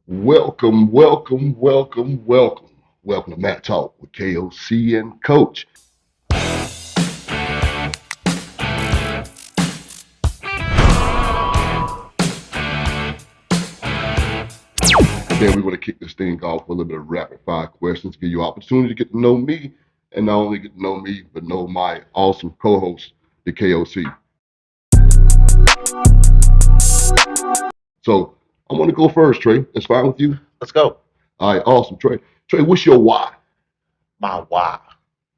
Welcome, welcome, welcome, welcome. Welcome to Matt Talk with KOC and Coach. Today we're going to kick this thing off with a little bit of rapid fire questions, give you an opportunity to get to know me, and not only get to know me, but know my awesome co-host, the KOC. So I'm going to go first, Trey. That's fine with you? Let's go. All right, awesome, Trey. Trey, what's your why? My why.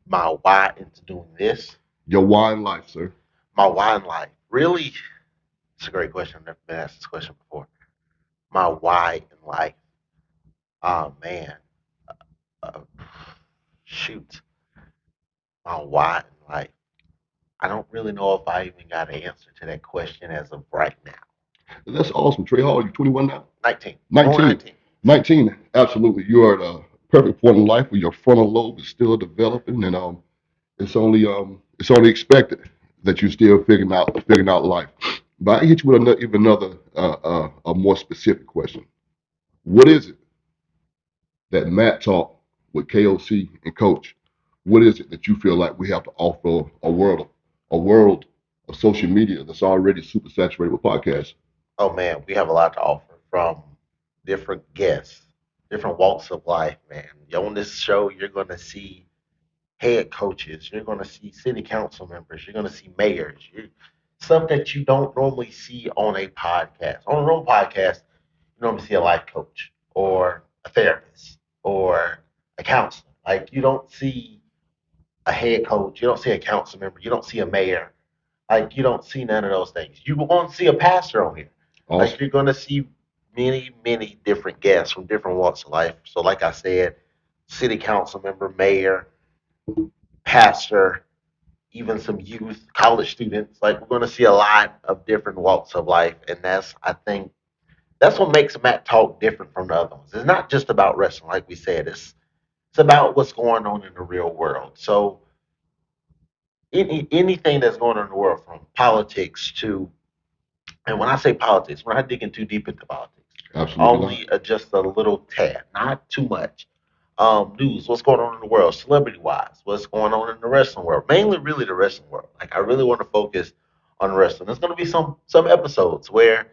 My why into doing this. Your why in life, sir. My why in life. Really, it's a great question. I've never been asked this question before. My why in life. Oh man. Uh, Shoot. My why in life. I don't really know if I even got an answer to that question as of right now. That's awesome, Trey. How old are you? 21 now? 19. Only 19. 19. 19. Absolutely. You are at a perfect point in life where your frontal lobe is still developing, and it's only expected that you're still figuring out life. But I hit you with even another a more specific question. What is it that Matt Talk with KOC and Coach? What is it that you feel like we have to offer a world of social media that's already super saturated with podcasts? Oh man, we have a lot to offer from different guests, different walks of life, man. On this show, you're going to see head coaches, you're going to see city council members, you're going to see mayors, stuff that you don't normally see on a podcast. On a normal podcast, you normally see a life coach or a therapist or a counselor. Like you don't see a head coach, you don't see a council member, you don't see a mayor. Like you don't see none of those things. You won't see a pastor on here. Like Awesome. you're going to see many, many different guests from different walks of life. So, like I said, city council member, mayor, pastor, even some youth, college students. Like we're going to see a lot of different walks of life, and I think that's what makes Matt Talk different from the other ones. It's not just about wrestling, like we said. It's about what's going on in the real world. So anything that's going on in the world, from politics to, and when I say politics, we're not digging too deep into politics. Absolutely not. Only just a little tad, not too much. News, what's going on in the world, celebrity wise, what's going on in the wrestling world, mainly really the wrestling world. Like I really want to focus on wrestling. There's going to be some episodes where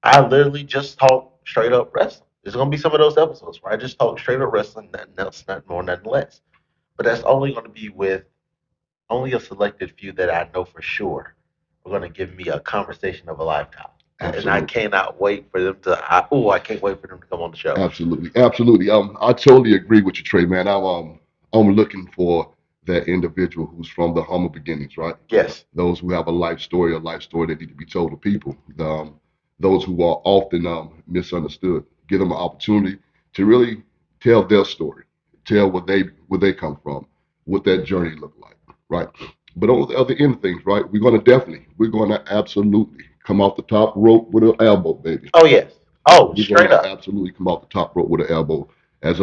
I literally just talk straight up wrestling. There's going to be some of those episodes where I just talk straight up wrestling, nothing else, nothing more, nothing less. But that's only going to be with only a selected few that I know for sure are going to give me a conversation of a lifetime. And I Absolutely. cannot wait for them to. I can't wait for them to come on the show. Absolutely, absolutely. I totally agree with you, Trey, man. I'm looking for that individual who's from the humble beginnings, right? Yes. Those who have a life story that need to be told to people. Those who are often misunderstood. Give them an opportunity to really tell their story, tell where they come from, what that journey looked like, right? But on the other end of things, right, we're going to absolutely come off the top rope with an elbow, baby. Oh yes. Oh, We're going straight to up. absolutely come off the top rope with an elbow. As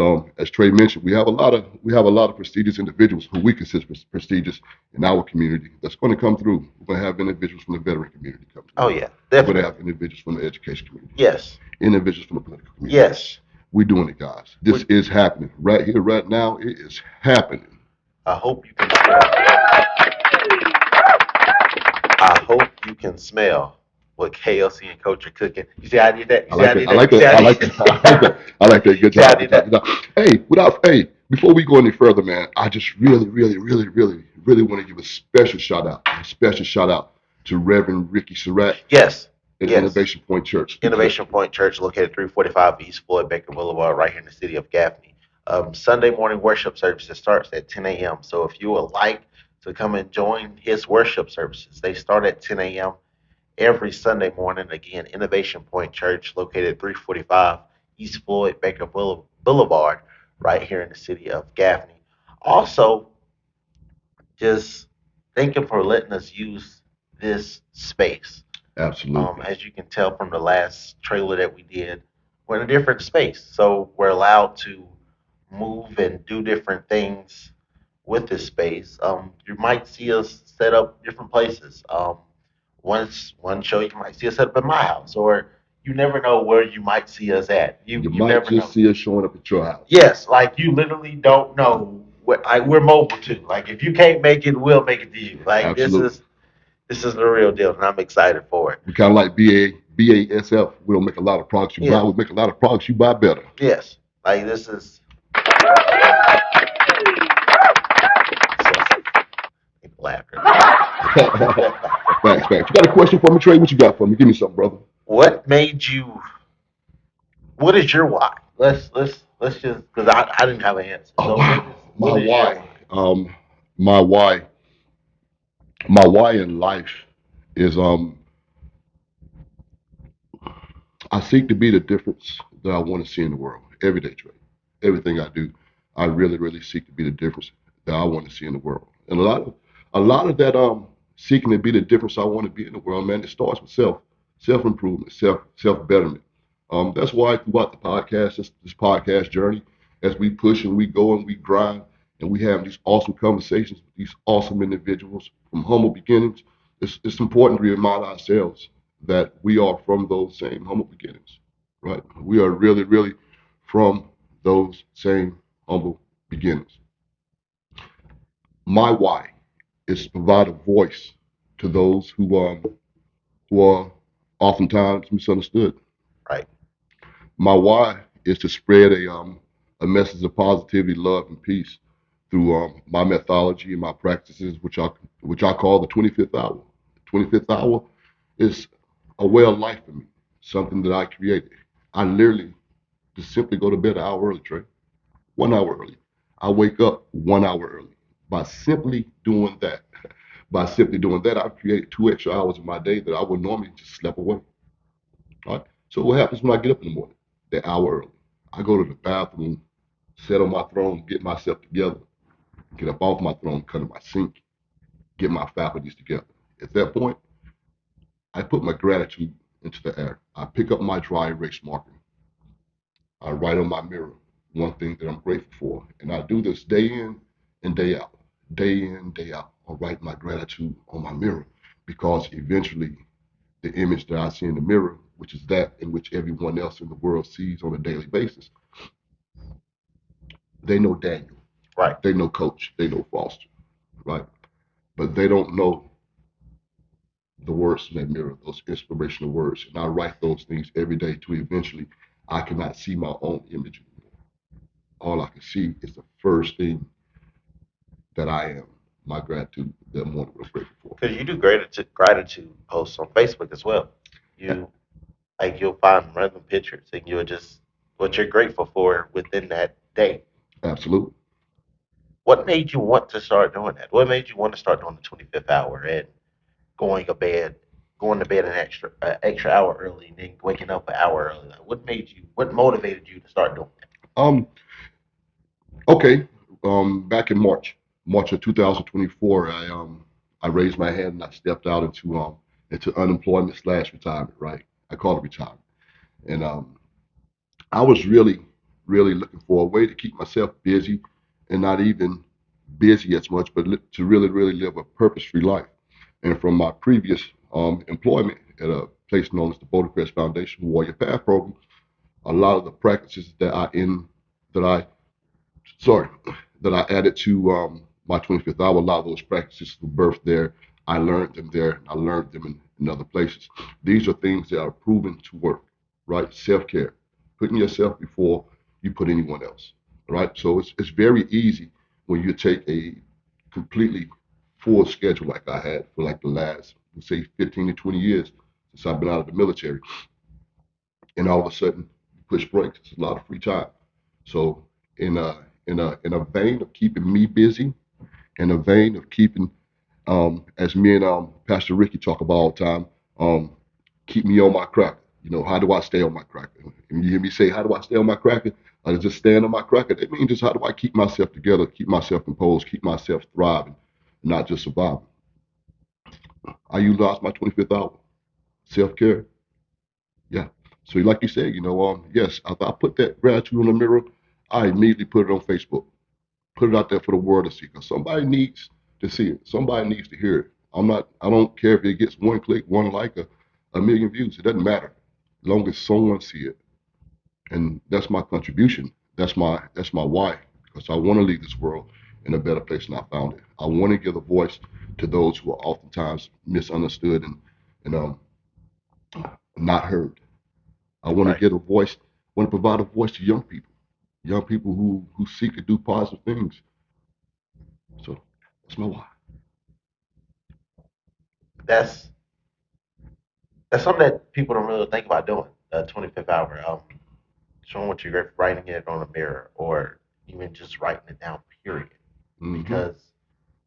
Trey mentioned, we have a lot of prestigious individuals who we consider prestigious in our community that's going to come through. We're going to have individuals from the veteran community come through. Oh yeah, We're going to definitely. have individuals from the education community, Yes. individuals from the political community. Yes. We're doing it, guys. This We, is happening right here, right now. It is happening. I hope you can smell. I hope you can smell what KLC and Coach are cooking. You see how I did that? You I see how like I that. did I that? like You see that. how I I like that. I like that. did I like that. Good See how I job. Good did job. Good that? job. Before we go any further, man, I just really, really, really, really, really want to give a special shout out to Reverend Ricky Surratt Yes. at Yes. Innovation Point Church. Speak to that. Innovation Point Church, located 345 East Floyd Baker Boulevard, right here in the city of Gaffney. Sunday morning worship services starts at 10 a.m. So if you would like to come and join his worship services, they start at 10 a.m. every Sunday morning. Again, Innovation Point Church, located 345 East Floyd Baker Boulevard, right here in the city of Gaffney. Also, just thank you for letting us use this space. Absolutely. As you can tell from the last trailer that we did, we're in a different space. So we're allowed to move and do different things with this space. You might see us set up different places. One show you might see us set up at my house, or you never know where you might see us at. You You you might never know. just see us showing up at your house. Yes, like you literally don't know what we're mobile too. Like if you can't make it, we'll make it to you. Like Absolutely. this is the real deal, and I'm excited for it. We kind of like BASF. We don't make a lot of products you buy. Yeah. We make a lot of products you buy better. Yes. Like this is laughter. Facts, facts. You got a question for me, Trey? What you got for me? Give me something, brother. What made you? What is your why? Let's just because I didn't have an answer. Oh So wow, my what is your why. why? My why. My why in life is I seek to be the difference that I want to see in the world every day, Trey. Everything I do, I really, really seek to be the difference that I want to see in the world. And a lot of that seeking to be the difference I want to be in the world, man, it starts with self improvement, self betterment. That's why throughout the podcast, this podcast journey, as we push and we go and we grind and we have these awesome conversations with these awesome individuals from humble beginnings, it's important to remind ourselves that we are from those same humble beginnings, right? We are really, really from those same humble beginnings. My why is to provide a voice to those who are oftentimes misunderstood. Right. My why is to spread a message of positivity, love, and peace through my methodology and my practices, which I call the 25th hour. The 25th hour is a way of life for me, something that I created. I literally just simply go to bed an hour early, Trey. 1 hour early. I wake up 1 hour early. By simply doing that, I've created 2 extra hours of my day that I would normally just sleep away. All right. So what happens when I get up in the morning? That hour early. I go to the bathroom, sit on my throne, get myself together, get up off my throne, cut in my sink, get my faculties together. At that point, I put my gratitude into the air. I pick up my dry erase marker. I write on my mirror one thing that I'm grateful for. And I do this day in and day out. Day in, day out. I write my gratitude on my mirror because eventually the image that I see in the mirror, which is that in which everyone else in the world sees on a daily basis, they know Daniel. Right. They know Coach. They know Foster. Right. But they don't know the words in that mirror, those inspirational words. And I write those things every day to eventually I cannot see my own image anymore. All I can see is the first thing that I am, my gratitude, that morning, what I'm grateful for. Because you do gratitude posts on Facebook as well. You like you'll find random pictures and you'll just what you're grateful for within that day. Absolutely. What made you want to start doing that? What made you want to start doing the 25th hour and going to bed, going to bed an extra hour early, and then waking up an hour early? Like, what made you? What motivated you to start doing that? Um, okay. Back in March of 2024, I raised my hand and I stepped out into unemployment slash retirement, right? I call it retirement. And I was really, really looking for a way to keep myself busy and not even busy as much, but to really, really live a purpose-free life. And from my previous employment at a place known as the Boulder Crest Foundation Warrior Path Program, a lot of the practices that I sorry that I added to my 25th hour, a lot of those practices were birthed there. I learned them there. And I learned them in other places. These are things that are proven to work, right? Self-care, putting yourself before you put anyone else, right? So it's very easy when you take a completely full schedule like I had for like the last, let's say, 15 to 20 years since I've been out of the military, and all of a sudden you push brakes. It's a lot of free time. So in a vein of keeping me busy, in a vein of keeping as me and Pastor Ricky talk about all the time, keep me on my cracker. You know, how do I stay on my cracker? And you hear me say, how do I stay on my cracker? I just stand on my cracker. That means just how do I keep myself together, keep myself composed, keep myself thriving, not just surviving. I utilize my 25th hour, self-care. Yeah. So like you said, yes, after I put that gratitude on the mirror, I immediately put it on Facebook, put it out there for the world to see. Because somebody needs to see it. Somebody needs to hear it. I don't care if it gets one click, one like, a million views. It doesn't matter. long as someone see it, and that's my contribution. That's my why, because I want to leave this world in a better place than I found it. I want to give a voice to those who are oftentimes misunderstood and not heard. I want to Right. get a voice. Want to provide a voice to young people who seek to do positive things. So that's my why. That's that's something that people don't really think about doing. 25th hour, showing what you're writing it on a mirror, or even just writing it down. Period. Hmm. Because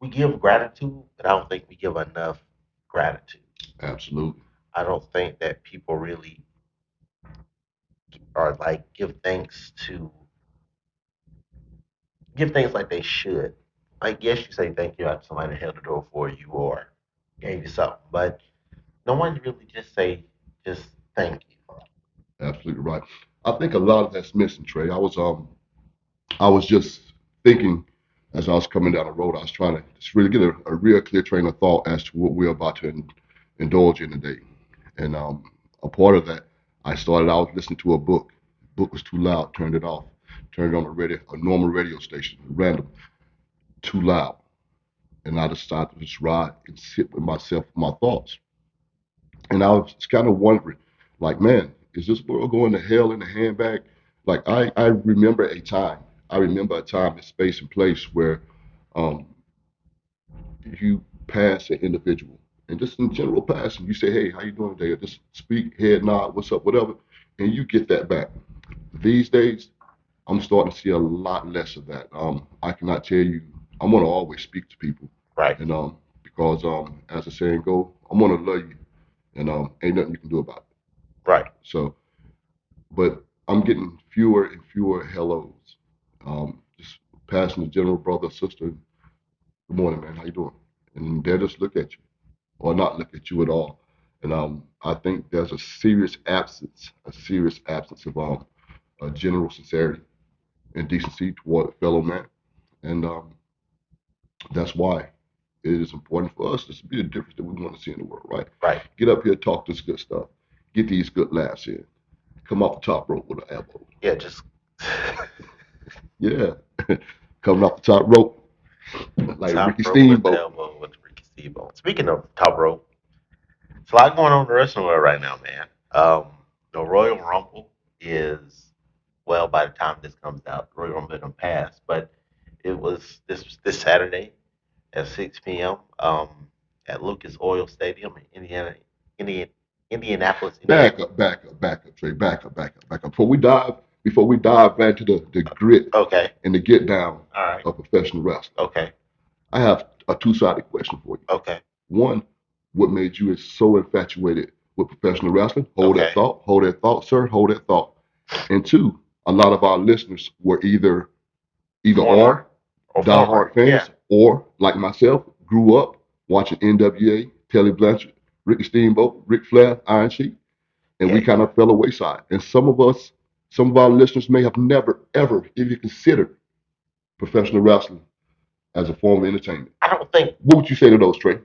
we give gratitude, but I don't think we give enough gratitude. Absolutely. I don't think that people really are like give things like they should. Like yes, you say thank you after somebody held the door for you or gave you something, but no one really just thank you. Absolutely right. I think a lot of that's missing, Trey. I was just thinking as I was coming down the road, I was trying to just really get a real clear train of thought as to what we're about to indulge in today. And a part of that, I started out listening to a book. The book was too loud, turned it off. Turned it on a normal radio station, random, too loud. And I decided to just ride and sit with myself, my thoughts. And I was kind of wondering, like, man, is this world going to hell in a handbag? Like, I remember a time, and space and place where um, you pass an individual, and just in general passing, you say, hey, how you doing today? Or just speak, head nod, what's up, whatever, and you get that back. These days, I'm starting to see a lot less of that. I cannot tell you, I'm gonna always speak to people, Right, and because as the saying go, I'm gonna love you, and ain't nothing you can do about it. right. So, but I'm getting fewer and fewer hellos. Just passing the general brother, sister, good morning, man, how you doing? And they'll just look at you or not look at you at all. And I think there's a serious absence of a general sincerity and decency toward a fellow man. And that's why it is important for us to be the difference that we want to see in the world, right? Right. Get up here, talk this good stuff, get these good laughs in, come off the top rope with an elbow. Yeah, just Yeah, coming off the top rope like top Ricky rope with the Steamboat. elbow with Ricky Steamboat. Speaking of top rope, it's a lot going on in the wrestling world right now, man. The Royal Rumble is well by the time this comes out, the Royal Rumble done passed, but it was this Saturday at 6 p.m. At Lucas Oil Stadium in Indiana, Indianapolis, Indiana. Back up, Trey. Back up. Before we dive back to the grit Okay, and the get down all right, of professional wrestling, okay, I have a two-sided question for you. okay, One, what made you so infatuated with professional wrestling? okay. Hold that thought, sir. Hold that thought. And two, a lot of our listeners were either Former are or former, diehard yeah, fans or, like myself, grew up watching NWA, Telly Blanchard, Ricky Steamboat, Ric Flair, Iron Sheik, and yeah. we kind of fell a wayside. And some of our listeners may have never, ever even considered professional wrestling as a form of entertainment. I don't think. What would you say to those, Trey?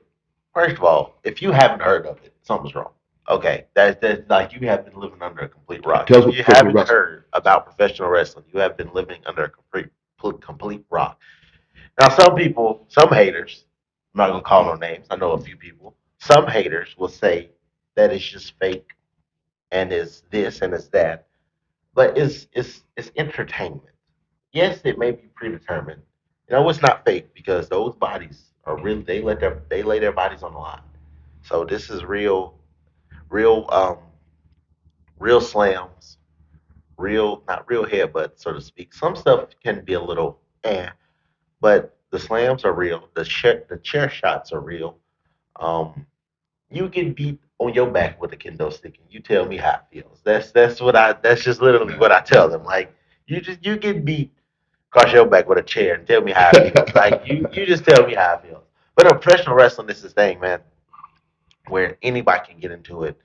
First of all, if you haven't heard of it, something's wrong. Okay, that's like you have been living under a complete rock. Tell us If what you professional haven't wrestling. heard about professional wrestling, you have been living under a complete rock. Now, some people, some haters, I'm not gonna call no names. I know a few people. Some haters will say that it's just fake and it's this and it's that, but it's entertainment. Yes, it may be predetermined. You know, it's not fake because those bodies are really they lay their bodies on the line. So this is real real slams, real not real headbutts, so to speak. Some stuff can be a little but the slams are real. The chair shots are real. Um, you get beat on your back with a kendo stick, and you tell me how it feels. That's just literally what I tell them. Like you get beat across your back with a chair and tell me how it feels. Like you just tell me how it feels. But in professional wrestling, this is the thing, man, where anybody can get into it.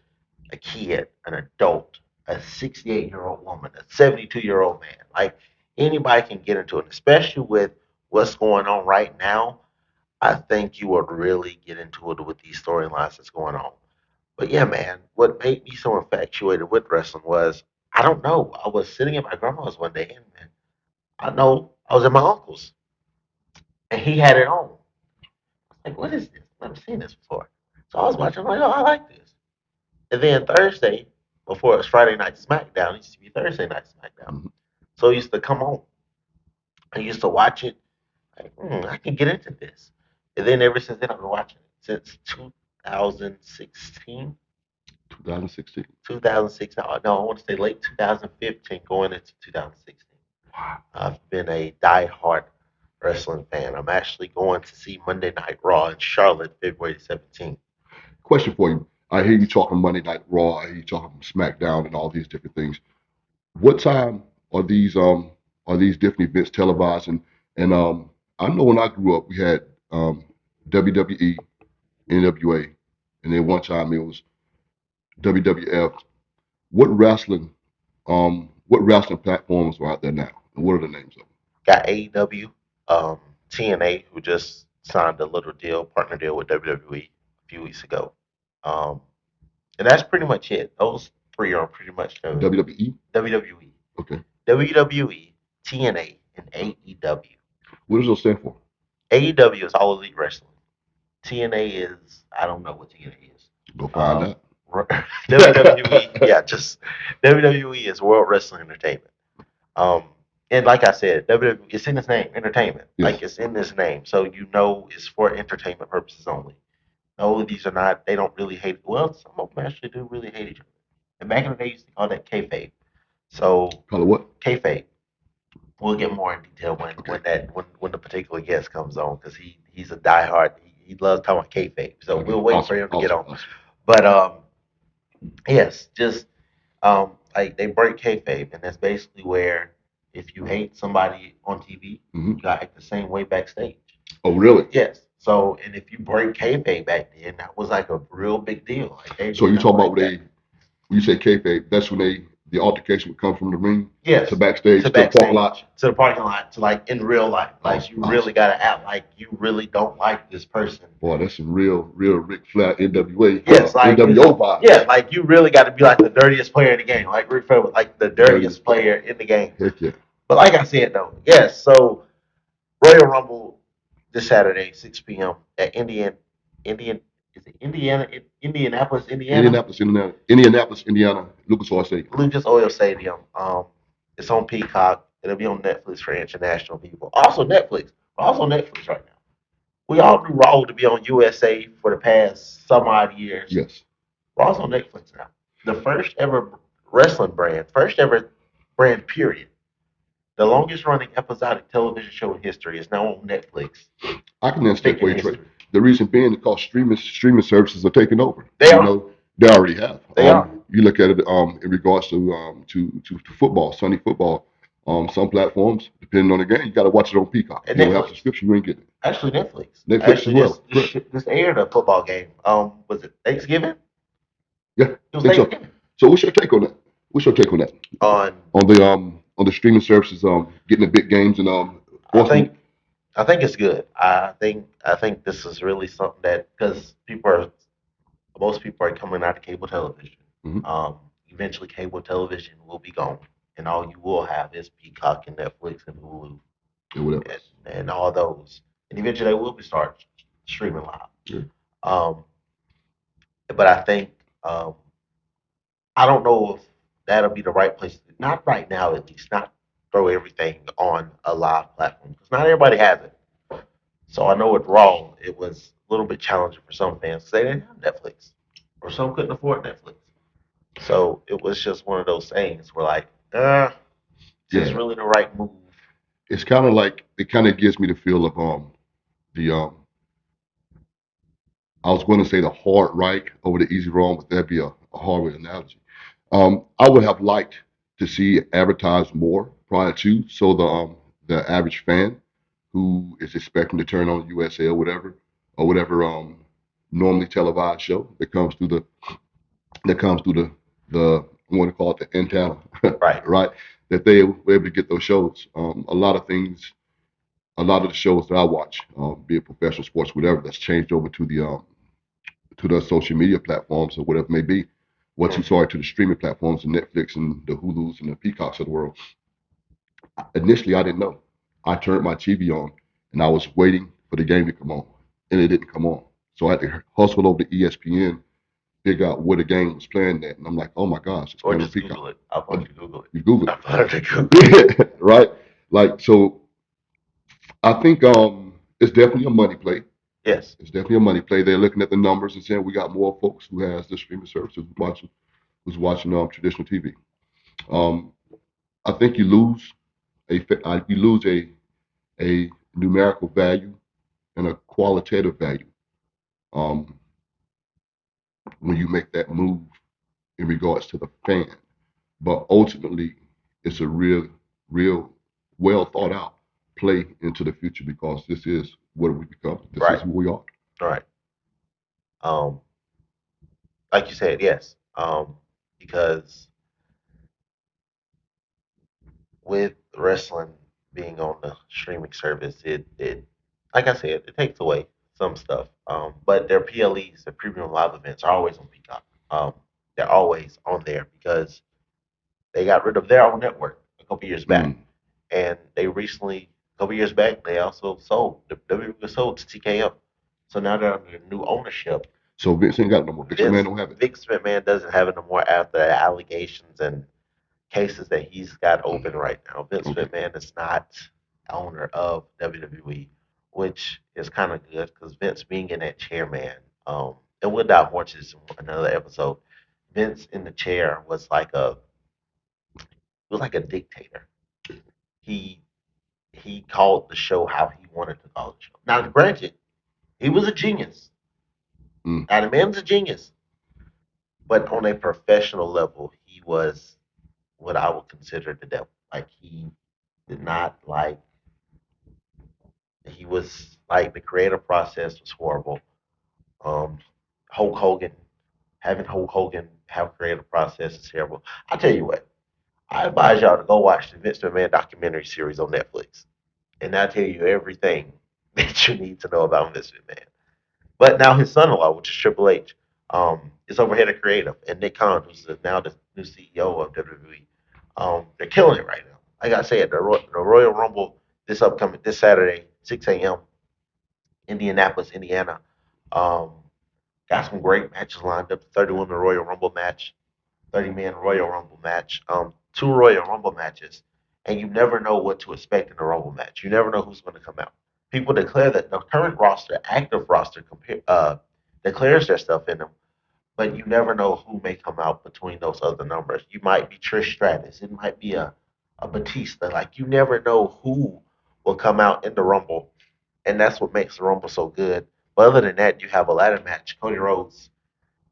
A kid, an adult, a 68-year-old woman, a 72-year-old man. Like anybody can get into it, especially with what's going on right now. I think you would really get into it with these storylines that's going on. But yeah, man, what made me so infatuated with wrestling was I don't know. I was sitting at my grandma's one day, and man, I know I was at my uncle's, and he had it on. Like, what is this? I've never seen this before. So I was watching. I'm like, oh, I like this. And then Thursday, before it was Friday Night SmackDown, it used to be Thursday Night SmackDown. Mhm. So it used to come on. I used to watch it. Like, I can get into this. And then ever since then, I've been watching it since 2016, 2016. 2016. No, I want to say late 2015, going into 2016. Wow. I've been a die-hard wrestling fan. I'm actually going to see Monday Night Raw in Charlotte, February 17th. Question for you. I hear you talking Monday Night Raw. I hear you talking SmackDown and all these different things. What time are these different events televised? And I know when I grew up, we had WWE, NWA, and then one time it was WWF. What wrestling platforms are out there now, and what are the names of them? Got AEW, TNA, who just signed a little deal, partner deal with WWE a few weeks ago. Um, and that's pretty much it. Those three are pretty much the WWE. WWE, Okay. WWE, TNA, and AEW. What does those stand for? AEW is All Elite Wrestling. TNA is I don't know what TNA is. Go find out. WWE, yeah, just WWE is World Wrestling Entertainment. Um, and like I said, WWE, it's in its name, entertainment. Yes. Like it's in this name, so you know it's for entertainment purposes only. No, these are not. They don't really hate. Well, some of them actually do really hate each other. And back in the day, used to call that kayfabe. So Call it what? kayfabe. We'll get more in detail when Okay. when the particular guest comes on because he's a diehard. He loves talking about kayfabe. So Okay. we'll wait Awesome. for him to get on. Awesome. But yes, just like they break kayfabe, and that's basically where if you hate somebody on TV, Mhm. you gotta act the same way backstage. Oh, really? Yes. So, and if you break kayfabe back then, that was like a real big deal. Like they So did you not talk about like that. when you say kayfabe, that's when the altercation would come from the ring Yes. to backstage To to the parking lot. backstage, to the parking lot, to like in real life. Like Awesome. you Awesome. really gotta act like you really don't like this person. Boy, that's some real Ric Flair NWA, Yes, like NWO vibes. yeah, like you really got to be like the dirtiest player in the game. Like Ric Flair was like the dirtiest player in the game. Heck yeah. But like I said though, yes. So Royal Rumble this Saturday, 6 p.m. at is it Indianapolis, Indiana? Indianapolis, Indiana, Lucas Oil Stadium. Lucas Oil Stadium. It's on Peacock. It'll be on Netflix for international people. Also Netflix. We're also on Netflix right now. We all knew Raw to be on USA for the past some odd years. Yes. Raw's on Netflix now. The first ever wrestling brand, first ever brand, period. The longest running episodic television show in history is now on Netflix. I can understand Speaking for of you, Trey. history. The reason being because streaming services are taking over. They You are. know, they already have. They are. You look at it in regards to football, Sunday football. Some platforms, depending on the game, you got to watch it on Peacock. And You don't have Netflix. subscription, you ain't getting it. Actually, Netflix. Netflix Actually, as well. just aired a football game. Was it Thanksgiving? Yeah, It was think so. Thanksgiving. So what's your take on that? What's your take on that? On the streaming services, getting the big games and I think it's good. I think this is really something that because most people are coming out of cable television. Mhm. Eventually, cable television will be gone, and all you will have is Peacock and Netflix and Hulu and whatever. and all those. And eventually, they will be start streaming live. Yeah. But I think I don't know if that'll be the right place. Not right now, at least. Not throw everything on a live platform because not everybody has it. So I know with Raw, it was a little bit challenging for some fans because they didn't have Netflix, or some couldn't afford Netflix. So it was just one of those things where like, is this Yeah. really the right move? It's kind of like it kind of gives me the feel of the I was going to say the hard right over the easy wrong, but that'd be a hard analogy. I would have liked to see it advertised more prior to, so the average fan who is expecting to turn on USA or whatever normally televised show that comes through the I want to call it the antenna, Right. right? That they were able to get those shows. A lot of the shows that I watch, be it professional sports, whatever, that's changed over to to the social media platforms or whatever it may be. Once you Mhm. saw it to the streaming platforms, the Netflix and the Hulus and the Peacocks of the world, initially I didn't know. I turned my TV on and I was waiting for the game to come on, and it didn't come on. So I had to hustle over to ESPN, figure out where the game was playing at, and I'm like, oh my gosh, it's Or playing on just Peacock. Google it. I wanted to Google it. You Google I wanted to Google it. it, right? Like so, I think it's definitely a money play. Yes. It's definitely a money play. They're looking at the numbers and saying we got more folks who has the streaming services who's watching traditional TV. Um, I think you lose a numerical value and a qualitative value um, when you make that move in regards to the fan. But ultimately, it's a real well thought out play into the future because this is what we become. This is Right. who we are. Right. Um, like you said, yes. Because with wrestling being on the streaming service, it like I said, it takes away some stuff. But their PLEs, their premium live events, are always on Peacock. They're always on there because they got rid of their own network a couple years back, Mm. and they recently, a couple years back, they also sold the WWE was sold to TKO. So now they're under new ownership. So Vince ain't got it no more. Vince McMahon Vince don't have it. Vince McMahon doesn't have it no more after the allegations and cases that he's got open right now. Vince Okay. McMahon is not owner of WWE, which is kind of good because Vince being in that chair, man, and we'll dive more to this in another episode. Vince in the chair was like a dictator. He he called the show how he wanted to call the show. Now, granted, he was a genius. Mm. Now, the man's a genius, but on a professional level, he was what I would consider the devil. Like he did not like. He was like the creative process was horrible. Um, Hulk Hogan, having Hulk Hogan have creative process is terrible. I tell you what, I advise y'all to go watch the Vince McMahon documentary series on Netflix, and I'll tell you everything that you need to know about Vince McMahon. But now his son-in-law, which is Triple H, is overhead of creative, and Nick Khan, who's now the new CEO of WWE, they're killing it right now. Like I said, the Royal Rumble this Saturday, 6 a.m. Indianapolis, Indiana. Um, got some great matches lined up. 30-woman Royal Rumble match, 30-man Royal Rumble match, two Royal Rumble matches, and you never know what to expect in a Rumble match. You never know who's going to come out. People declare that the current roster, active roster, declares their stuff in them, but you never know who may come out between those other numbers. You might be Trish Stratus. It might be a Batista. Like you never know who will come out in the Rumble, and that's what makes the Rumble so good. But other than that, you have a ladder match: Cody Rhodes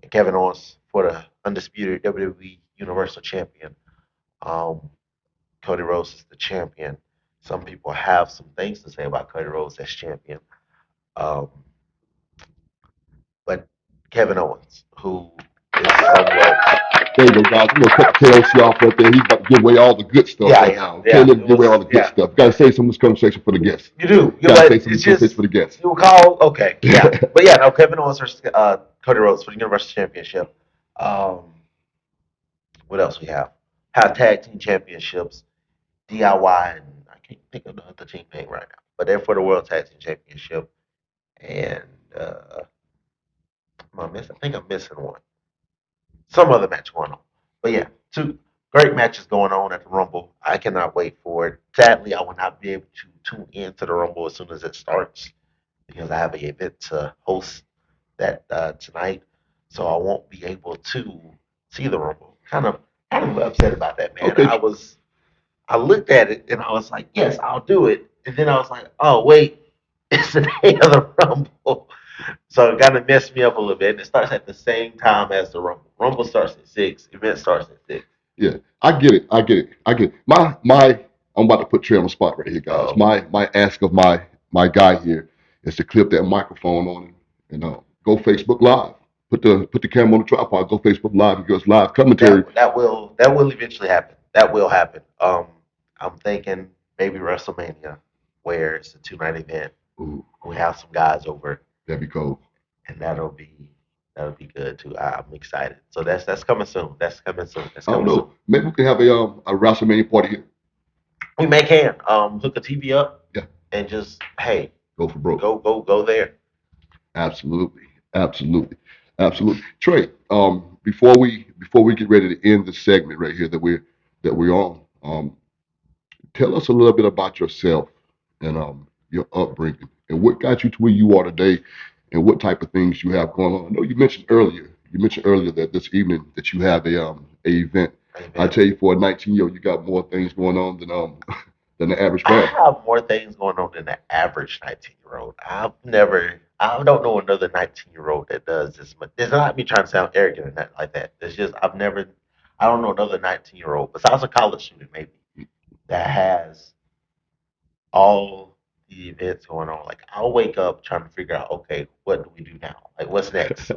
and Kevin Owens for the undisputed WWE Universal Champion. Um, Cody Rhodes is the champion. Some people have some things to say about Cody Rhodes as champion. Um, but Kevin Owens, who is somewhat, There you go, guys. I'm gonna cut the KLC off right there. He's about to give away all the good stuff yeah, right yeah, now. Okay, yeah, let him it give away all was, the good yeah, stuff. Gotta save some of this conversation for the guests. you do, Gotta but save some of it's this conversation just for the guests. you call okay, yeah, but yeah, no, Kevin Owens versus Cody Rhodes for the Universal Championship. Um, what else we have tag team championships, DIY, and I can't think of the team name right now, but they're for the World Tag Team Championship. And am I missing? I think I'm missing one. Some other match going on. But yeah, two great matches going on at the Rumble. I cannot wait for it. Sadly, I will not be able to tune into the Rumble as soon as it starts because I have an event to host that tonight, so I won't be able to see the Rumble. Kind of upset about that, man. Okay, I looked at it and I was like, yes, I'll do it. And then I was like, oh wait, it's the day of the Rumble. So it kind of messed me up a little bit. And it starts at the same time as the Rumble. Rumble starts at 6. Event starts at 6. yeah, I get it. I get it. My, I'm about to put Trey on the spot right here, guys. Oh, My ask of my guy here is to clip that microphone on him and go Facebook Live. Put the camera on the tripod. Go Facebook Live and give us live commentary. that will eventually happen. That will happen. I'm thinking maybe WrestleMania, where it's a 2 night event. Ooh, We have some guys over, that'd be cool. and that'll be. That'll be good too. I'm excited. So that's coming soon. That's coming soon. That's I don't coming soon. know. Maybe we can have a WrestleMania party here. We may can hook a TV up Yeah, and just hey go for broke. go there. Absolutely, absolutely, absolutely. Trey, before we get ready to end the segment right here that we're on, tell us a little bit about yourself and your upbringing and what got you to where you are today, and what type of things you have going on. I know you mentioned earlier that this evening that you have a event. I Amen. tell you, for a 19-year-old, you got more things going on than the average I man. have more things going on than the average 19-year-old. I don't know another 19-year-old that does this much. It's not me trying to sound arrogant or nothing like that. It's just I don't know another 19-year-old besides a college student maybe that has all the events going on. Like I'll wake up trying to figure out, okay, what do we do now? Like what's next?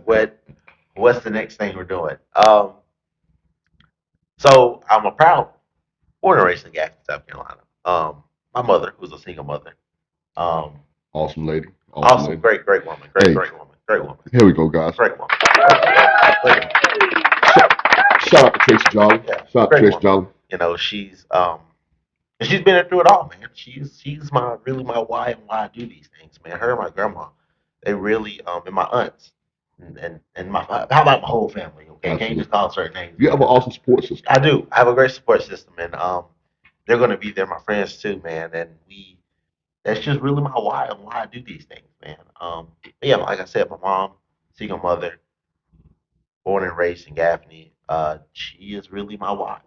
What's the next thing we're doing? So I'm a proud born and raised in Gaffney, South Carolina. My mother, who's a single mother, um, Awesome lady, awesome awesome, lady. great woman, Hey, great woman, here we go, guys. great woman, great woman. Shout out to Tracy Jolly. Yeah, Shout out to great Tracy woman. Jolly. You know, she's been through it all, man. She's my really my why and why I do these things, man. Her and my grandma, they really and my aunts and my how about my whole family? Okay, can't just Absolutely. call certain names You have an because awesome support system. I do. I have a great support system, and they're gonna be there, my friends too, man. And that's just really my why and why I do these things, man. Yeah, like I said, my mom, single mother, born and raised in Gaffney. She is really my why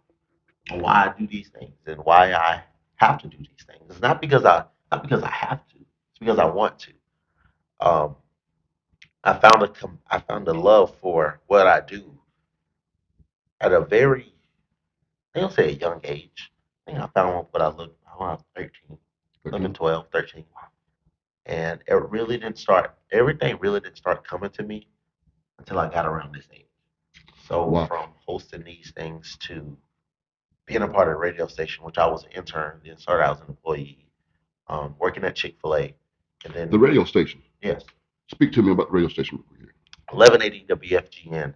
I do these things, and why I have to do these things. It's not because I have to. It's because I want to. Um, I found a love for what I do at a very, I don't say a young age. I think I found what I looked when I was 13, 11, 13. 12, 13. And everything really didn't start coming to me until I got around this age. So Wow. from hosting these things to being a part of the radio station, which I was an intern, then started out as an employee, working at Chick-fil-A, and The then, radio station. yes, Speak to me about the radio station. 1180 WFGN,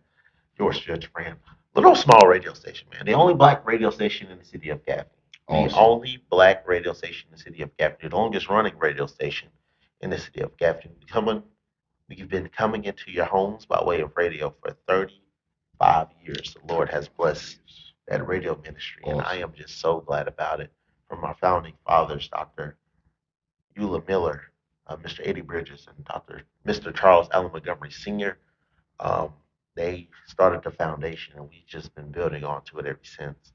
your stretch brand. Little small radio station, man. The only black radio station in the city of Gaffney. The Awesome. only black radio station in the city of Gaffney. The longest running radio station in the city of Gaffney. We've been coming into your homes by way of radio for 35 years. The Lord has blessed that radio ministry, and I Awesome. am just so glad about it. From our founding fathers, Dr. Eula Miller, Mr. Eddie Bridges, and Mr. Charles Allen Montgomery Sr. Um, they started the foundation, and we've just been building onto it ever since.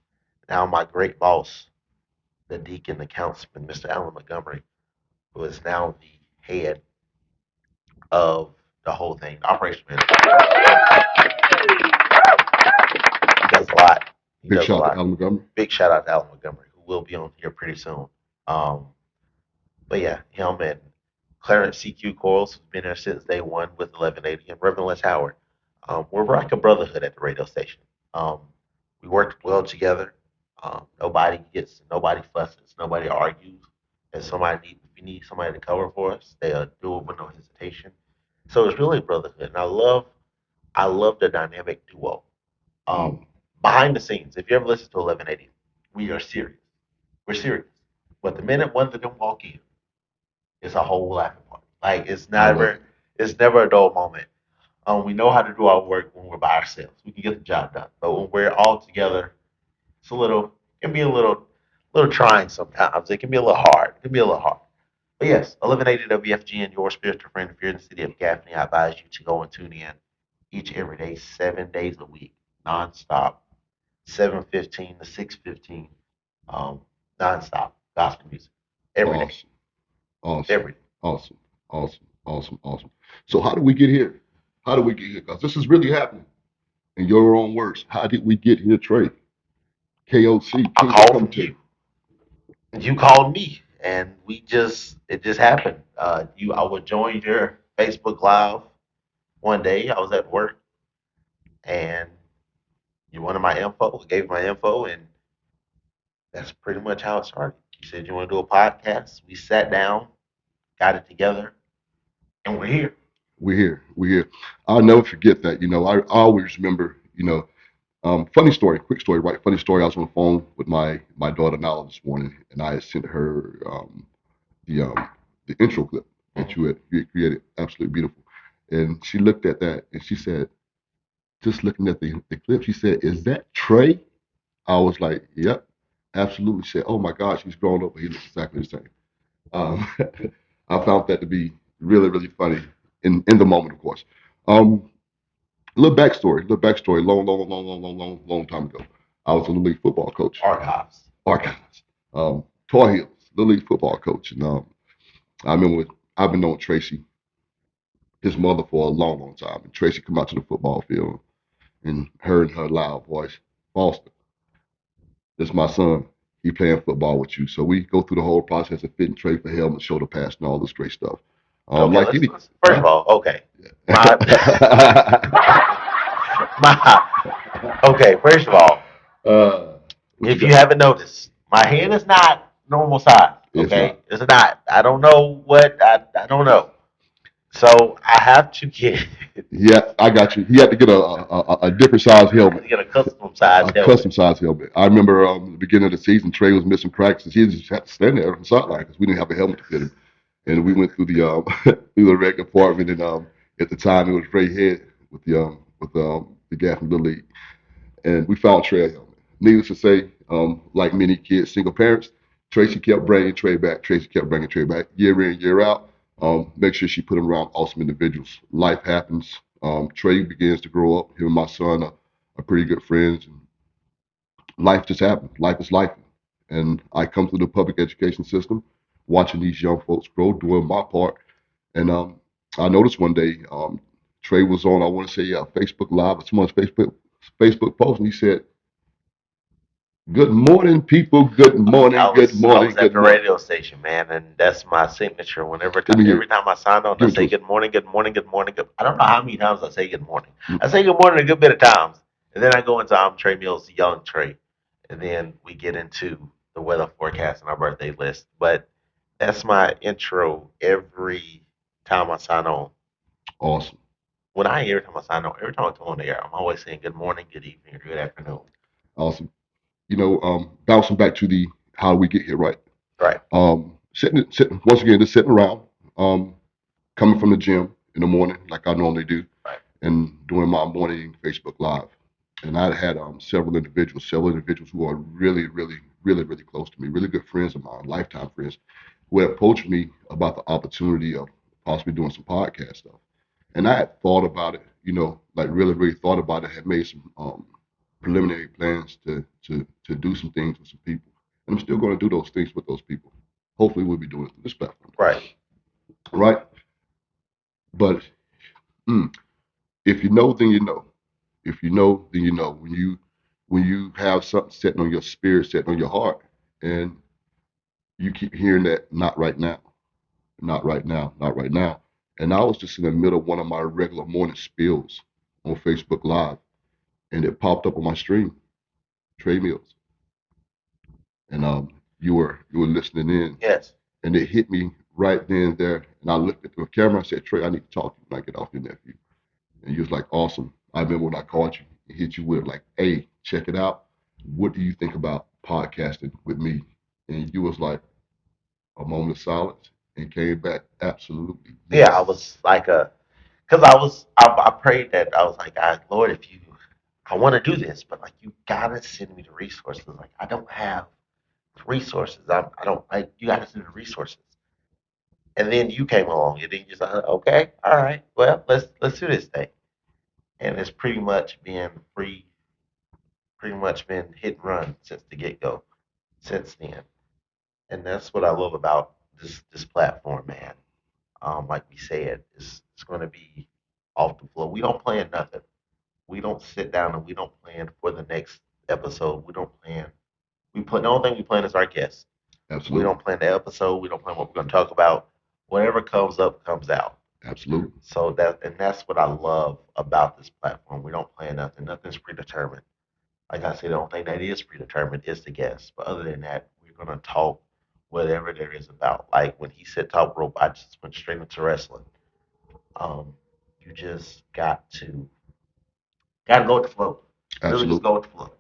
Now, my great boss, the deacon, the councilman, Mr. Allen Montgomery, who is now the head of the whole thing, the operation manager. He does a lot. He Big does a shout out to lot. Alan Montgomery. Big shout out to Allen Montgomery, who will be on here pretty soon. Um, but yeah, him and Clarence CQ Coils, who's been there since day one with 1180, and Reverend Les Howard. We're like a brotherhood at the radio station. Um, we work well together. Nobody fusses, nobody argues. If you need somebody to cover for us, they'll do it with no hesitation. So it's really a brotherhood, and I love the dynamic duo. Mm. Um, Behind the scenes, if you ever listen to 1180, we are serious. We're serious. But the minute one of them walk in, it's a whole laughing party. Like I love it. it's never a dull moment. We know how to do our work when we're by ourselves. We can get the job done. But when we're all together, it can be little trying sometimes. It can be a little hard. It can be a little hard. But yes, 1180 WFGN, your spiritual friend. If you're in the city of Gaffney, I advise you to go and tune in each and every day, 7 days a week, nonstop, 7:15 to 6:15, um, nonstop gospel music every day, Awesome. Awesome. every day. Awesome. Awesome. Awesome. Awesome. So how do we get here? How do we get here? Because this is really happening. In your own words, how did we get here, Trey? KOC, I Kingdom called from Commentator. you. You called me, and it just happened. I would join your Facebook Live one day. I was at work, and you wanted my info. I gave you my info, and that's pretty much how it started. You said you want to do a podcast. We sat down, got it together, and we're here. We're here. We're here. I'll never forget that. I always remember. Funny story, quick story, right? Funny story. I was on the phone with my daughter Nala this morning, and I had sent her the um, the intro clip that Mhm. you had created. Absolutely beautiful. And she looked at that and she said, just looking at the clip, she said, "Is that Trey?" I was like, "Yep, absolutely." She said, "Oh my gosh, he's grown up, but he looks exactly the same." Um, I found that to be really, really funny in the moment, of course. Um, little backstory, long time ago. I was a little league football coach, Archives. Archives, Tar Heels, little league football coach, and I remember I've been knowing Tracy, his mother, for a long time. And Tracy come out to the football field and heard her loud voice, "Foster, this is my son. He playing football with you." So we go through the whole process of fitting Trey for helmet, shoulder pads, and all this great stuff. Okay, Like let's, any, let's first of all, okay. My my okay, first of all, what you if you got? haven't noticed, my head is not normal size. It's Okay, not. it's not. I don't know what I don't know. So I have to get Yeah, I got you. He had to get a different size I had helmet, to get a custom size a helmet. custom size helmet. I remember the beginning of the season, Trey was missing practices. He just had to stand there on the sideline because we didn't have a helmet to fit him. And we went through the through the rec department, and at the time it was Ray Head with the guy from Little League, and we found Trey a helmet. Needless to say, like many kids, single parents, Tracy kept bringing Trey back. Tracy kept bringing Trey back year in, year out. Make sure she put him around awesome individuals. Life happens. Trey begins to grow up. Him and my son are pretty good friends. And life just happens. Life is life. And I come through the public education system, watching these young folks grow, doing my part. And I noticed one day Trey was on, I want to say, Facebook Live, or someone's Facebook post, and he said, "Good morning, people. Good I morning. Good was I morning. was at Good the morning." radio station, man, and that's my signature. Whenever Let me hear every it. time I sign on, I Give it to say us. good morning, good morning, good morning. Good. I don't know how many times I say good morning. I say good morning a good bit of times, and then I go into I'm Trey Mills, young Trey, and then we get into the weather forecast and our birthday list. But that's my intro every time I sign on. Awesome. When I every time I sign on, every time I come on the air, I'm always saying good morning, good evening, or good afternoon. Awesome. Bouncing back to the how we get here, right? Right. Sitting once again, just sitting around, um, coming from the gym in the morning, like I normally do, Right. and doing my morning Facebook Live. And I had several individuals who are really, really, really, really close to me, really good friends of mine, lifetime friends, who had approached me about the opportunity of possibly doing some podcast stuff. And I had thought about it, like really, really thought about it, had made some preliminary plans to do some things with some people. And I'm still going to do those things with those people. Hopefully, we'll be doing it through this platform, Right. right? But mm, if you know, then you know. If you know, then you know. When you have something sitting on your spirit, sitting on your heart, and you keep hearing that, not right now, not right now, not right now. And I was just in the middle of one of my regular morning spills on Facebook Live, and it popped up on my stream, Trey Mills, and you were listening in, Yes. and it hit me right then and there. And I looked at the camera. I said, "Trey, I need to talk to you when I get off your nephew." And you was like, "Awesome." I remember when I called you and hit you with like, "Hey, check it out. What do you think about podcasting with me?" And you was like, a moment of silence, and came back, "Absolutely, Yeah, I yes." was like a because I prayed that I was like, Lord, if you I want to do this, but like you gotta send me the resources. Like I don't have the resources. I don't like you gotta send me the resources. And then you came along and then you said, okay, all right, well let's do this thing. And it's pretty much been hit and run since the get go, since then. And that's what I love about this platform, man. Like we said, it's going to be off the floor. We don't plan nothing. We don't sit down and we don't plan for the next episode. We don't plan. We put the only thing we plan is our guests. We Absolutely, don't plan the episode. We don't plan what we're going to talk about. Whatever comes up comes out. absolutely, So that's what I love about this platform. We don't plan nothing. Nothing's predetermined. Like I said, the only thing that is predetermined is the guest. But other than that, we're gonna talk whatever there is about. Like when he said talk rope, I just went straight into wrestling. Um, You just got to go with the flow. Really just Absolutely. go with the flow.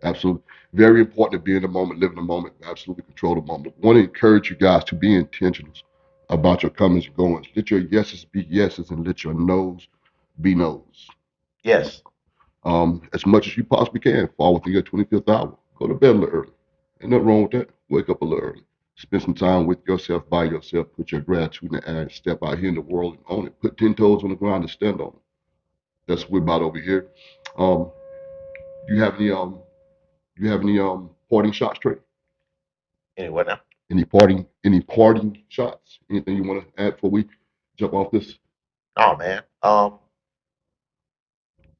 Absolutely. Very important to be in the moment, live in the moment, absolutely control the moment. I want to encourage you guys to be intentional about your comings and goings. Let your yeses be yeses and let your nos be nos. Yes. As much as you possibly can, fall within your 25th hour. Go to bed a little early. Ain't nothing wrong with that. Wake up a little early. Spend some time with yourself, by yourself. Put your gratitude in the air and step out here in the world and own it. Put 10 toes on the ground and stand on it. That's what we're about over here. Um, you have any parting shots, Trey? Anyway, now. Any parting shots? Anything you want to add before we jump off this? Oh man.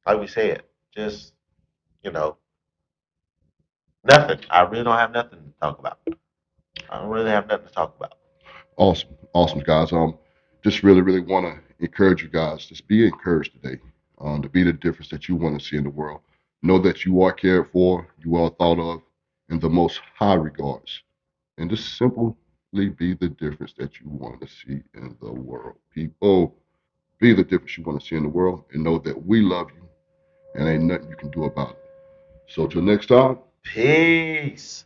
Like we said, just you know, nothing. I really don't have nothing to talk about. I don't really have nothing to talk about. Awesome, awesome guys. Just really want to encourage you guys. Just be encouraged today. To be the difference that you want to see in the world. Know that you are cared for, you are thought of in the most high regards, and just simply be the difference that you want to see in the world. People, be the difference you want to see in the world, and know that we love you, and ain't nothing you can do about it. So till next time. Peace.